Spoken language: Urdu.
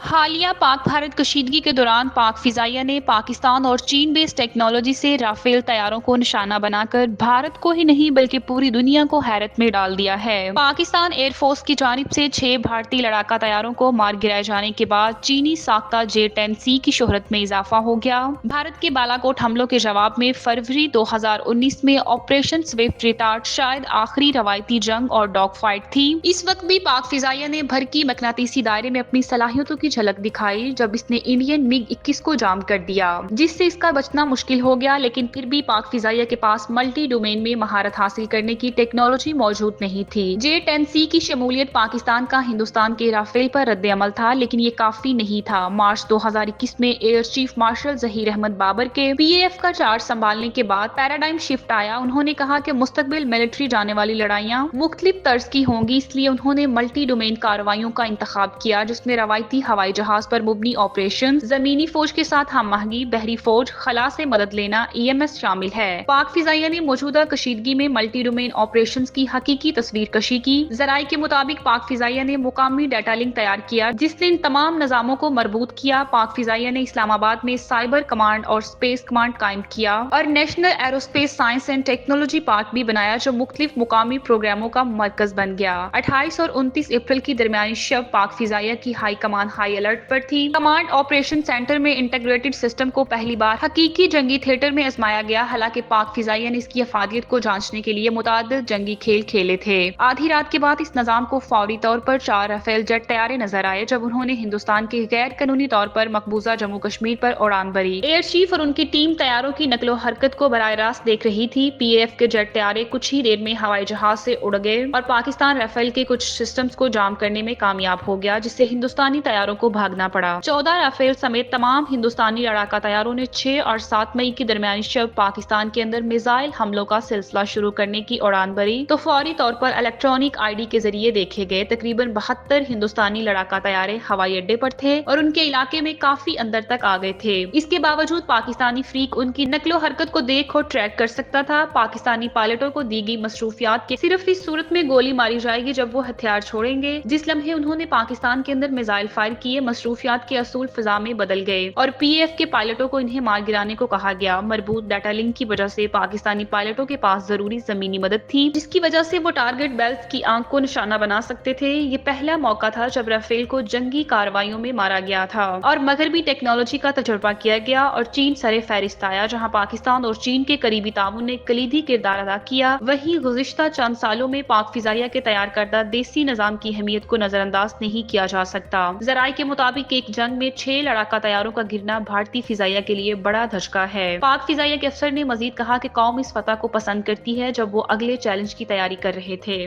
حالیہ پاک بھارت کشیدگی کے دوران پاک فضائیہ نے پاکستان اور چین بیس ٹیکنالوجی سے رافیل طیاروں کو نشانہ بنا کر بھارت کو ہی نہیں بلکہ پوری دنیا کو حیرت میں ڈال دیا ہے۔ پاکستان ایئر فورس کی جانب سے 6 بھارتی لڑاکا طیاروں کو مار گرائے جانے کے بعد چینی ساختہ J-10C کی شہرت میں اضافہ ہو گیا۔ بھارت کے بالاکوٹ حملوں کے جواب میں فروری 2019 میں آپریشن سوئفٹ ریٹارڈ شاید آخری روایتی جنگ اور ڈاگ فائٹ تھی۔ اس وقت بھی پاک فضائیہ نے بھرکی مقناطیسی دائرے میں اپنی صلاحیتوں کی جھلک دکھائی جب اس نے انڈین MiG-21 کو جام کر دیا، جس سے اس کا بچنا مشکل ہو گیا، لیکن پھر بھی پاک فضائیہ کے پاس ملٹی ڈومین میں مہارت حاصل کرنے کی ٹیکنالوجی موجود نہیں تھی۔ J-10C کی شمولیت پاکستان کا ہندوستان کے رافیل پر رد عمل تھا، لیکن یہ کافی نہیں تھا۔ مارچ 2021 میں air chief marshal Zaheer Ahmed Babar کے PAF کا چارج سنبھالنے کے بعد پیراڈائم شفٹ آیا۔ انہوں نے کہا کہ مستقبل ملٹری جانے والی لڑائیاں مختلف طرز کی ہوں گی، اس لیے انہوں نے ملٹی ڈومین کارروائیوں کا انتخاب کیا، جس میں روایتی ہوائی جہاز پر مبنی آپریشن، زمینی فوج کے ساتھ ہم آہنگی، بحری فوج، خلا سے مدد لینا، EMS شامل ہے۔ پاک فضائیہ نے موجودہ کشیدگی میں ملٹی ڈومین آپریشنز کی حقیقی تصویر کشی کی۔ ذرائع کے مطابق پاک فضائیہ نے مقامی ڈیٹا لنک تیار کیا جس نے ان تمام نظاموں کو مربوط کیا۔ پاک فضائیہ نے اسلام آباد میں سائبر کمانڈ اور اسپیس کمانڈ قائم کیا اور national aerospace science and technology park بھی بنایا، جو مختلف مقامی پروگراموں کا مرکز بن گیا۔ 28 اور 29 اپریل کی درمیانی شب پاک فضائیہ کی ہائی کمان ہائی الرٹ پر تھی۔ کمانڈ آپریشن سینٹر میں انٹیگریٹڈ سسٹم کو پہلی بار حقیقی جنگی تھیٹر میں آزمایا گیا، حالانکہ پاک فضائیہ نے اس کی افادیت کو جانچنے کے لیے متعدد جنگی کھیل کھیلے تھے۔ آدھی رات کے بعد اس نظام کو فوری طور پر 4 رافیل جیٹ طیارے نظر آئے جب انہوں نے ہندوستان کے غیر قانونی طور پر مقبوضہ جموں کشمیر پر اڑان بھری۔ ایئر چیف اور ان کی ٹیم طیاروں کی نقل و حرکت کو براہ راست دیکھ رہی تھی۔ PAF کے جیٹ طیارے کچھ ہی دیر میں ہوائی جہاز سے اڑ گئے اور پاکستان رافیل کے کچھ سسٹمز کو جام کرنے میں کامیاب ہو گیا، جس سے ہندوستانی طیاروں کو بھاگنا پڑا۔ 14 رافیل سمیت تمام ہندوستانی لڑاکا طیاروں نے 6 اور 7 مئی کی درمیانی شب پاکستان کے اندر میزائل حملوں کا سلسلہ شروع کرنے کی اڑان بھری تو فوری طور پر الیکٹرانک ID کے ذریعے دیکھے گئے۔ تقریباً 72 ہندوستانی لڑاکا طیارے ہوائی اڈے پر تھے اور ان کے علاقے میں کافی اندر تک آ گئے تھے۔ اس کے باوجود پاکستانی فریق ان کی نقل و حرکت کو دیکھ اور ٹریک کر سکتا تھا۔ پاکستانی پائلٹوں کو دی گئی مصروفیات کے صرف اس صورت میں گولی ماری جائے گی جب وہ ہتھیار چھوڑیں گے۔ جس لمحے انہوں نے پاکستان کے اندر میزائل فائر کیے، مصروفیات کے اصول فضا میں بدل گئے اور PAF کے پائلٹوں کو انہیں مار گرانے کو کہا گیا۔ مربوط ڈیٹا لنک کی وجہ سے پاکستانی پائلٹوں کے پاس ضروری زمینی مدد تھی، جس کی وجہ سے وہ ٹارگٹ بیلز کی آنکھ کو نشانہ بنا سکتے تھے۔ یہ پہلا موقع تھا جب رافیل کو جنگی کارروائیوں میں مارا گیا تھا اور مغربی ٹیکنالوجی کا تجربہ کیا گیا اور چین سر فہرست آیا، جہاں پاکستان اور چین کے قریبی تعاون نے کلیدی کردار ادا کیا۔ وہیں گزشتہ چند سالوں میں پاک فضائیہ کے تیار کردہ دیسی نظام کی اہمیت کو نظر انداز نہیں کیا جا سکتا۔ ذرائع کے مطابق ایک جنگ میں 6 لڑاکا طیاروں کا گرنا بھارتی فضائیہ کے لیے بڑا دھچکا ہے۔ پاک فضائیہ کے افسر نے مزید کہا کہ قوم اس فتح کو پسند کرتی ہے جب وہ اگلے چیلنج کی تیاری کر رہے تھے۔